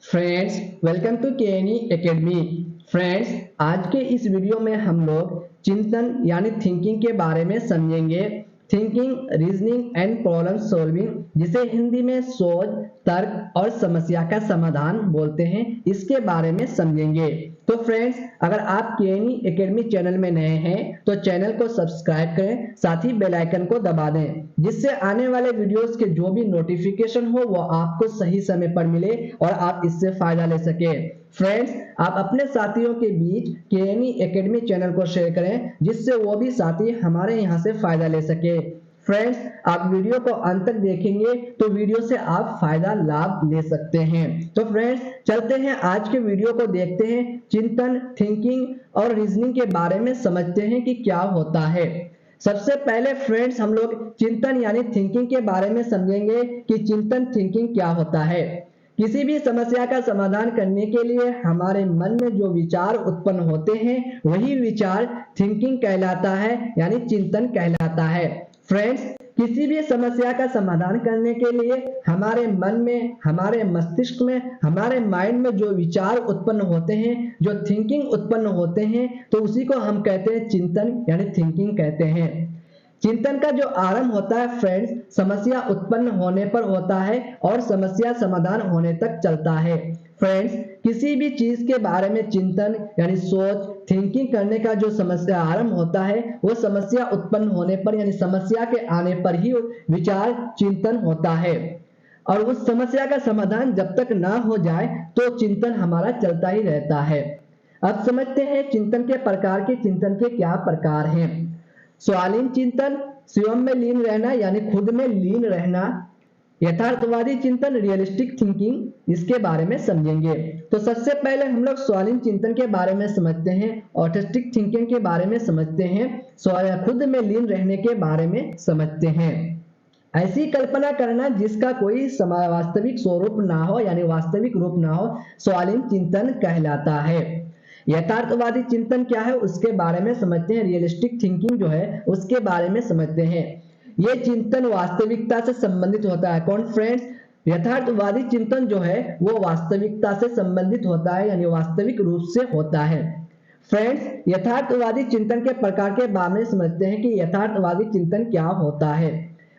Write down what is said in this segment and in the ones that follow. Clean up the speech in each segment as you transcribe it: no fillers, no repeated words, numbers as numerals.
Friends, welcome to KNE academy. Friends, आज के इस वीडियो में हम लोग चिंतन यानी थिंकिंग के बारे में समझेंगे। Thinking, reasoning and problem solving, जिसे हिंदी में सोच, तर्क और समस्या का समाधान बोलते हैं, इसके बारे में समझेंगे। तो फ्रेंड्स, अगर आप केएनई एकेडमी चैनल में नए हैं तो चैनल को सब्सक्राइब करें, साथ ही बेल आइकन को दबा दें, जिससे आने वाले वीडियोस के जो भी नोटिफिकेशन हो वो आपको सही समय पर मिले और आप इससे फायदा ले सके। फ्रेंड्स, आप अपने साथियों के बीच केएनई एकेडमी चैनल को शेयर करें, जिससे वो भी साथी हमारे यहाँ से फायदा ले सके। फ्रेंड्स, आप वीडियो को अंत तक देखेंगे तो वीडियो से आप फायदा लाभ ले सकते हैं। तो फ्रेंड्स, चलते हैं आज के वीडियो को देखते हैं। चिंतन, थिंकिंग और रीजनिंग के बारे में समझते हैं कि क्या होता है। सबसे पहले फ्रेंड्स, हम लोग चिंतन यानी थिंकिंग के बारे में समझेंगे कि चिंतन थिंकिंग क्या होता है। किसी भी समस्या का समाधान करने के लिए हमारे मन में जो विचार उत्पन्न होते हैं वही विचार थिंकिंग कहलाता है, यानी चिंतन कहलाता है। फ्रेंड्स, किसी भी समस्या का समाधान करने के लिए हमारे मन में, हमारे मस्तिष्क में, हमारे माइंड में जो विचार उत्पन्न होते हैं, जो थिंकिंग उत्पन्न होते हैं, तो उसी को हम कहते हैं चिंतन यानी थिंकिंग कहते हैं। चिंतन का जो आरंभ होता है फ्रेंड्स, समस्या उत्पन्न होने पर होता है और समस्या समाधान होने तक चलता है। फ्रेंड्स, किसी भी चीज के बारे में चिंतन यानी सोच, थिंकिंग करने का जो समस्या आरंभ होता है वो समस्या उत्पन्न होने पर यानी समस्या के आने पर ही विचार चिंतन होता है, और उस समस्या का समाधान जब तक ना हो जाए तो चिंतन हमारा चलता ही रहता है। अब समझते हैं चिंतन के प्रकार के चिंतन के क्या प्रकार हैं। स्वालीन चिंतन, स्वयं में लीन रहना यानी खुद में लीन रहना। यथार्थवादी चिंतन, रियलिस्टिक थिंकिंग, इसके बारे में समझेंगे। तो सबसे पहले हम लोग स्वालीन चिंतन के बारे में समझते हैं, ऑटिस्टिक थिंकिंग के बारे में समझते हैं, खुद में लीन रहने के बारे में समझते हैं। ऐसी कल्पना करना जिसका कोई वास्तविक स्वरूप ना हो यानी वास्तविक रूप ना हो, स्वालीन चिंतन कहलाता है। यथार्थवादी चिंतन क्या है उसके बारे में समझते हैं। रियलिस्टिक थिंकिंग जो है उसके बारे में समझते हैं। ये चिंतन वास्तविकता से संबंधित होता है। कौन फ्रेंड्स? यथार्थवादी चिंतन जो है वो वास्तविकता से संबंधित होता है, यानी वास्तविक रूप से होता है। फ्रेंड्स, यथार्थवादी चिंतन के प्रकार के बारे में समझते हैं कि यथार्थवादी चिंतन क्या होता है।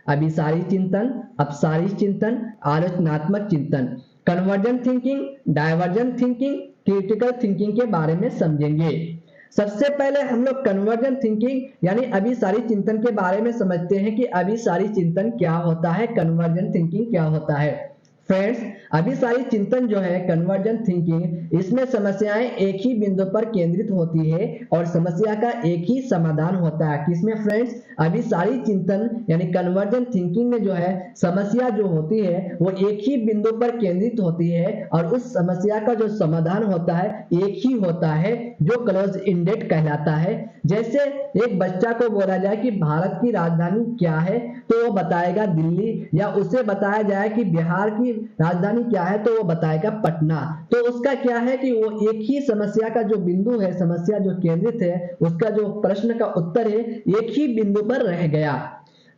अभिसारी चिंतन, अपसारी चिंतन, आलोचनात्मक चिंतन, conversion thinking, diversion thinking, critical thinking के बारे में समझेंगे। सबसे पहले हम लोग कन्वर्जन थिंकिंग यानी अभिसारी चिंतन के बारे में समझते हैं कि अभिसारी चिंतन क्या होता है, कन्वर्जन थिंकिंग क्या होता है। फ्रेंड्स, अभिसारी चिंतन जो है, कन्वर्जन थिंकिंग, इसमें समस्याएं एक ही बिंदु पर केंद्रित होती है और समस्या का एक ही समाधान होता है। किसमें फ्रेंड्स? अभिसारी चिंतन यानी कन्वर्जन थिंकिंग में जो है समस्या जो होती है वो एक ही बिंदु पर केंद्रित होती है और उस समस्या का जो समाधान होता है एक ही होता है, जो क्लोज इंडेड कहलाता है। जैसे एक बच्चा को बोला जाए कि भारत की राजधानी क्या है तो वो बताएगा दिल्ली, या उसे बताया जाए कि बिहार की राजधानी क्या है तो वो बताएगा पटना। तो उसका क्या है कि वो एक ही समस्या का जो बिंदु है, समस्या जो केंद्रित है, उसका जो प्रश्न का उत्तर है एक ही बिंदु पर रह गया।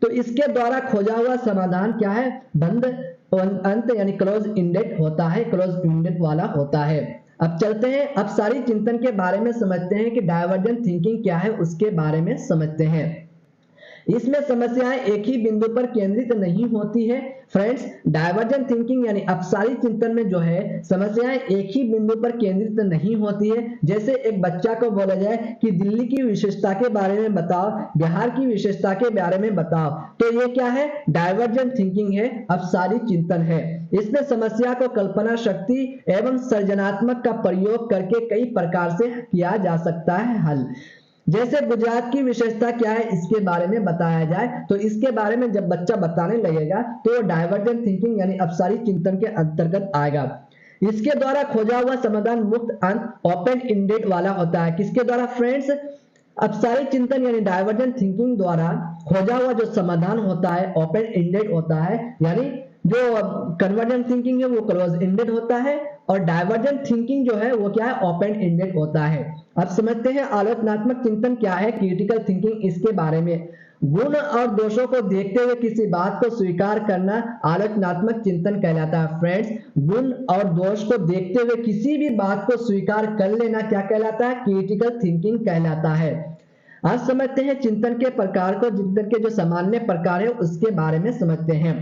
तो इसके द्वारा खोजा हुआ समाधान क्या है? बंद अंत यानी क्लोज इंडेड होता है, क्लोज इंडेड वाला होता है। अब चलते हैं अपसारी चिंतन के बारे में समझते हैं कि डायवर्जन थिंकिंग क्या है उसके बारे में समझते हैं। इसमें समस्याएं एक ही बिंदु पर केंद्रित नहीं होती है। फ्रेंड्स, डायवर्जन थिंकिंग यानी अपसारी चिंतन में जो है समस्याएं एक ही बिंदु पर केंद्रित नहीं होती है। जैसे एक बच्चा को बोला जाए कि दिल्ली की विशेषता के बारे में बताओ, बिहार की विशेषता के बारे में बताओ, तो ये क्या है? डायवर्जन थिंकिंग है, अपसारी चिंतन है। इसमें समस्या को कल्पना शक्ति एवं सृजनात्मक का प्रयोग करके कई प्रकार से किया जा सकता है हल। जैसे गुजरात की विशेषता क्या है इसके बारे में बताया जाए तो इसके बारे में जब बच्चा बताने लगेगा तो वो डायवर्जन थिंकिंग यानी अपसारी चिंतन के अंतर्गत आएगा। इसके द्वारा खोजा हुआ समाधान मुक्त अंत ओपन इंडेड वाला होता है। किसके द्वारा फ्रेंड्स? अपसारी चिंतन यानी डायवर्जन थिंकिंग द्वारा खोजा हुआ जो समाधान होता है ओपन इंडेड होता है, यानी जो कन्वर्जन थिंकिंग है वो क्लोज इंडेड होता है और डायवर्जन थिंकिंग जो है वो क्या है? ओपन इंडेड होता है। अब समझते हैं आलोचनात्मक चिंतन क्या है, क्रिटिकल थिंकिंग, इसके बारे में। गुण और दोषों को देखते हुए किसी बात को स्वीकार करना आलोचनात्मक चिंतन कहलाता है। फ्रेंड्स, गुण और दोष को देखते हुए किसी भी बात को स्वीकार कर लेना क्या कहलाता है? क्रिटिकल थिंकिंग कहलाता है। आज समझते हैं चिंतन के प्रकार को। चिंतन के जो सामान्य प्रकार है उसके बारे में समझते हैं।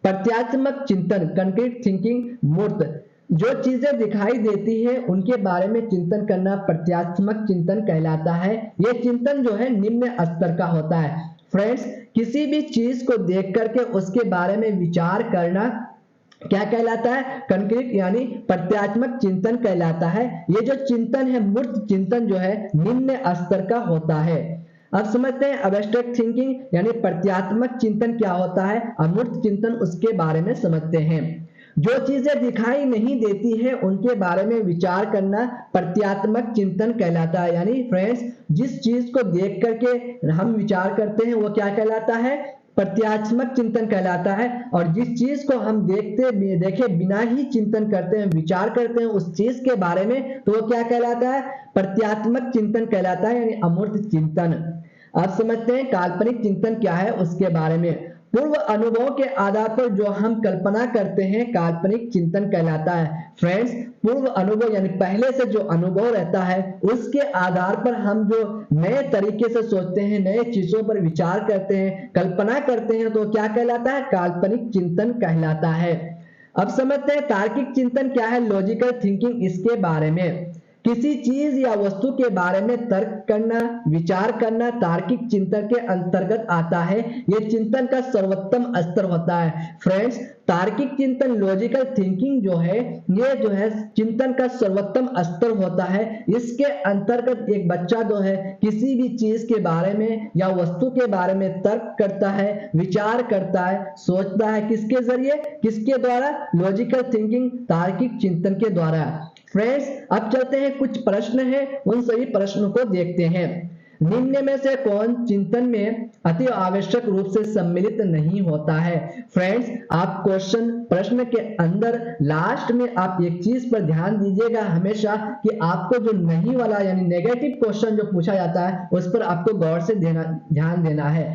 प्रत्यात्मक चिंतन, कंक्रीट थिंकिंग, मूर्त, जो चीजें दिखाई देती है उनके बारे में चिंतन करना प्रत्यात्मक चिंतन कहलाता है। यह चिंतन जो है निम्न स्तर का होता है। फ्रेंड्स, किसी भी चीज को देख करके उसके बारे में विचार करना क्या कहलाता है? कंक्रीट यानी प्रत्यात्मक चिंतन कहलाता है। ये जो चिंतन है, मूर्त चिंतन जो है निम्न स्तर का होता है। अब समझते हैं अब्स्ट्रैक्ट थिंकिंग यानी प्रत्यात्मक चिंतन क्या होता है, अमूर्त चिंतन उसके बारे में समझते हैं। जो चीजें दिखाई नहीं देती है उनके बारे में विचार करना प्रत्यात्मक चिंतन कहलाता है। यानी फ्रेंड्स, जिस चीज को देख करके हम विचार करते हैं वो क्या कहलाता है? प्रत्यात्मक चिंतन कहलाता है। और जिस चीज को हम देखे बिना ही चिंतन करते हैं, विचार करते हैं उस चीज के बारे में, तो वो क्या कहलाता है? प्रत्यात्मक चिंतन कहलाता है, यानी अमूर्त चिंतन। अब समझते हैं काल्पनिक चिंतन क्या है उसके बारे में। पूर्व अनुभव के आधार पर जो हम कल्पना करते हैं काल्पनिक चिंतन कहलाता है। फ्रेंड्स, पूर्व अनुभव यानी पहले से जो अनुभव रहता है उसके आधार पर हम जो नए तरीके से सोचते हैं, नए चीजों पर विचार करते हैं, कल्पना करते हैं, तो क्या कहलाता है? काल्पनिक चिंतन कहलाता है। अब समझते हैं तार्किक चिंतन क्या है, लॉजिकल थिंकिंग, इसके बारे में। किसी चीज या वस्तु के बारे में तर्क करना, विचार करना तार्किक चिंतन के अंतर्गत आता है। यह चिंतन का सर्वोत्तम स्तर होता है। फ्रेंड्स, तार्किक चिंतन, लॉजिकल थिंकिंग जो है, ये जो है चिंतन का सर्वोत्तम स्तर होता है। इसके अंतर्गत एक बच्चा जो है किसी भी चीज के बारे में या वस्तु के बारे में तर्क करता है, विचार करता है, सोचता है, किसके जरिए? किसके द्वारा? लॉजिकल थिंकिंग, तार्किक चिंतन के द्वारा। फ्रेंड्स, अब चलते हैं कुछ प्रश्न हैं, उन सभी प्रश्नों को देखते हैं। निम्न में से कौन चिंतन में अति आवश्यक रूप से सम्मिलित नहीं होता है? फ्रेंड्स, आप प्रश्न के अंदर लास्ट में आप एक चीज पर ध्यान दीजिएगा हमेशा कि आपको जो नहीं वाला यानी नेगेटिव क्वेश्चन जो पूछा जाता है उस पर आपको गौर से ध्यान देना है।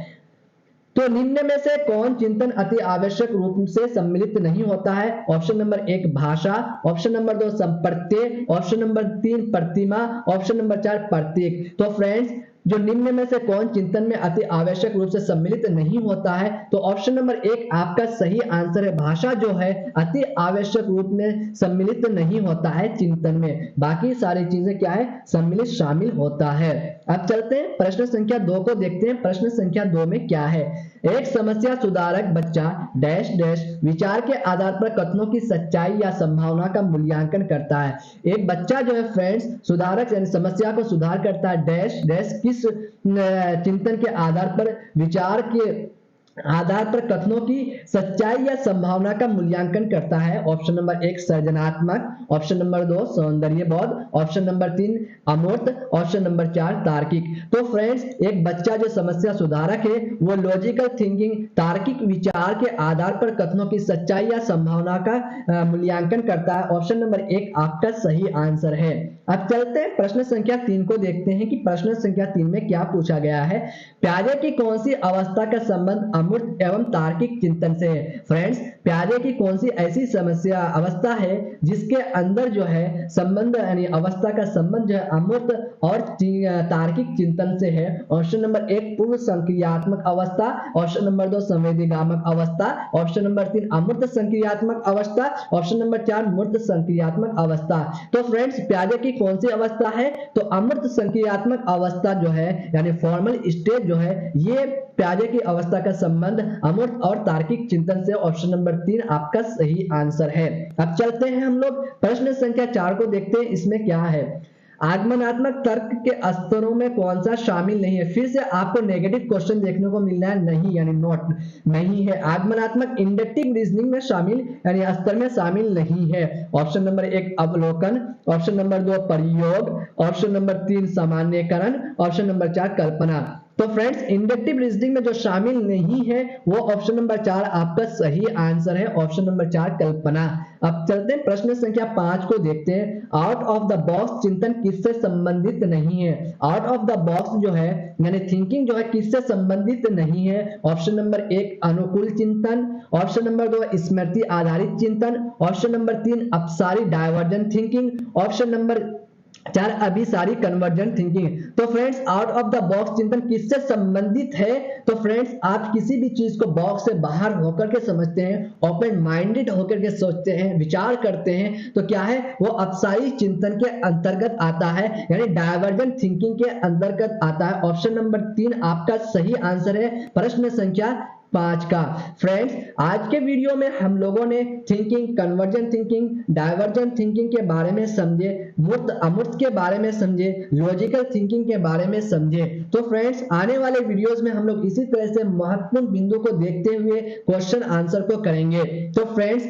तो निम्न में से कौन चिंतन अति आवश्यक रूप से सम्मिलित नहीं होता है? ऑप्शन नंबर 1 भाषा, ऑप्शन नंबर 2 संप्रत्यय, ऑप्शन नंबर 3 प्रतिमा, ऑप्शन नंबर 4 प्रतीक। तो फ्रेंड्स, जो निम्न में से कौन चिंतन में अति आवश्यक रूप से सम्मिलित नहीं होता है, तो ऑप्शन नंबर 1 आपका सही आंसर है। भाषा जो है अति आवश्यक रूप में सम्मिलित नहीं होता है चिंतन में, बाकी सारी चीजें क्या है? सम्मिलित शामिल होता है। अब चलते हैं प्रश्न संख्या 2 को देखते हैं। प्रश्न संख्या 2 में क्या है? एक समस्या सुधारक बच्चा डैश डैश विचार के आधार पर कथनों की सच्चाई या संभावना का मूल्यांकन करता है। एक बच्चा जो है फ्रेंड्स सुधारक यानी समस्या को सुधार करता है, डैश डैश किस चिंतन के आधार पर, विचार के आधार पर कथनों की सच्चाई या संभावना का मूल्यांकन करता है। ऑप्शन नंबर 1 सृजनात्मक, ऑप्शन नंबर 2 सौंदर्यबोध, ऑप्शन नंबर 3 अमूर्त, ऑप्शन नंबर 4 तार्किक। तो फ्रेंड्स, एक बच्चा जो समस्या सुधारक है वो लॉजिकल थिंकिंग, तार्किक विचार के आधार पर कथनों की सच्चाई या संभावना का मूल्यांकन करता है। ऑप्शन नंबर 1 आपका सही आंसर है। अब चलते हैं प्रश्न संख्या 3 को देखते हैं कि प्रश्न संख्या 3 में क्या पूछा गया है। प्याजे की कौन सी अवस्था का संबंध अमूर्त एवं तार्किक चिंतन से है? फ्रेंड्स, प्याजे की कौन सी ऐसी समस्या अवस्था है जिसके अंदर जो है संबंध यानी अवस्था का संबंध जो है अमूर्त और तार्किक चिंतन से है? ऑप्शन नंबर 1 पूर्व संक्रियात्मक अवस्था, ऑप्शन नंबर 2 संवेदीगामक अवस्था, ऑप्शन नंबर 3 अमूर्त संक्रियात्मक अवस्था, ऑप्शन नंबर 4 मूर्त संक्रियात्मक अवस्था। तो फ्रेंड्स, प्याजे की कौन सी अवस्था है? तो अमूर्त संक्रियात्मक अवस्था जो है यानी फॉर्मल स्टेज जो है, ये प्याजे की अवस्था का संबंध अमूर्त और तार्किक चिंतन से। ऑप्शन नंबर 3 आपका सही आंसर है। अब चलते हैं हम लोग प्रश्न संख्या 4 को देखते हैं, इसमें क्या है। आगमनात्मक तर्क के स्तरों में कौन सा शामिल नहीं है? फिर से आपको नेगेटिव क्वेश्चन देखने को मिल रहा है, नहीं यानी नॉट नहीं है। आगमनात्मक इंडक्टिव रीजनिंग में शामिल यानी स्तर में शामिल नहीं है। ऑप्शन नंबर 1 अवलोकन, ऑप्शन नंबर 2 प्रयोग, ऑप्शन नंबर 3 सामान्यकरण, ऑप्शन नंबर 4 कल्पना। तो फ्रेंड्स इंडक्टिव रीजनिंग में जो शामिल नहीं है वो ऑप्शन नंबर 4 आपका सही आंसर है, ऑप्शन नंबर 4 कल्पना। अब चलते हैं प्रश्न संख्या 5 को देखते हैं। आउट ऑफ द बॉक्स चिंतन किससे संबंधित नहीं है? आउट ऑफ द बॉक्स जो है यानी थिंकिंग जो है किससे संबंधित नहीं है? ऑप्शन नंबर 1 अनुकूल चिंतन, ऑप्शन नंबर 2 स्मृति आधारित चिंतन, ऑप्शन नंबर 3 अपसारी डायवर्जेंट थिंकिंग, ऑप्शन नंबर 4 अभिसारी कन्वर्जेंट थिंकिंग। तो friends out of the box चिंतन किससे संबंधित है? तो फ्रेंड्स आप किसी भी चीज को बॉक्स से बाहर होकर के समझते हैं, ओपन माइंडेड होकर के सोचते हैं, विचार करते हैं, तो क्या है वो अपसारी चिंतन के अंतर्गत आता है, यानी डायवर्जेंट थिंकिंग के अंतर्गत आता है। ऑप्शन नंबर 3 आपका सही आंसर है प्रश्न संख्या 5 का। फ्रेंड्स आज के वीडियो में हम लोगों ने thinking, convergent thinking, divergent thinking के बारे में समझे, मूर्त अमूर्त के बारे में समझे, लॉजिकल थिंकिंग के बारे में समझे। तो फ्रेंड्स आने वाले वीडियोस में हम लोग इसी तरह से महत्वपूर्ण बिंदु को देखते हुए क्वेश्चन आंसर को करेंगे। तो फ्रेंड्स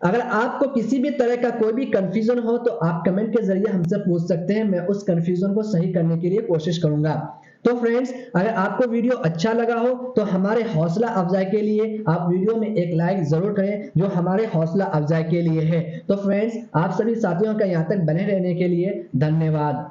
अगर आपको किसी भी तरह का कोई भी कंफ्यूजन हो तो आप कमेंट के जरिए हमसे पूछ सकते हैं, मैं उस कंफ्यूजन को सही करने के लिए कोशिश करूंगा। तो फ्रेंड्स अगर आपको वीडियो अच्छा लगा हो तो हमारे हौसला अफजाई के लिए आप वीडियो में एक लाइक जरूर करें, जो हमारे हौसला अफजाई के लिए है। तो फ्रेंड्स आप सभी साथियों का यहाँ तक बने रहने के लिए धन्यवाद।